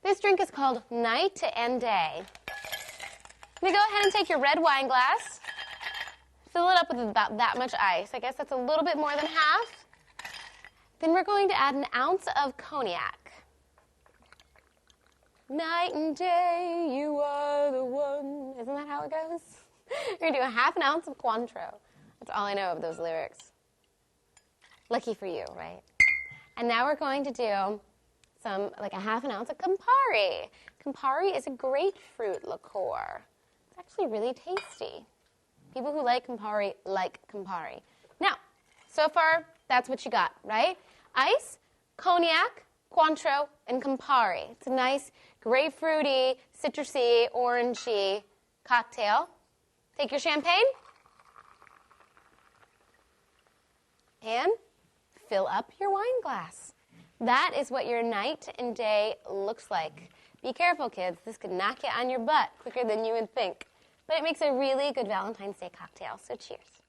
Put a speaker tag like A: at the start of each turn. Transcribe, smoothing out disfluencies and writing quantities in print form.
A: This drink is called Night and Day. You're going to go ahead and take your red wine glass, fill it up with about that much ice. I guess that's a little bit more than half. Then we're going to add an ounce of cognac. Night and day, you are the one. Isn't that how it goes? We're going to do a half an ounce of Cointreau. That's all I know of those lyrics. Lucky for you, right? And now we're going to do like a half an ounce of Campari. Campari is a grapefruit liqueur. It's actually really tasty. People who like Campari like Campari. Now, so far, that's what you got, right? Ice, cognac, Cointreau, and Campari. It's a nice grapefruity, citrusy, orangey cocktail. Take your champagne and fill up your wine glass. That is what your night and day looks like. Be careful, kids. This could knock you on your butt quicker than you would think. But it makes a really good Valentine's Day cocktail, so cheers.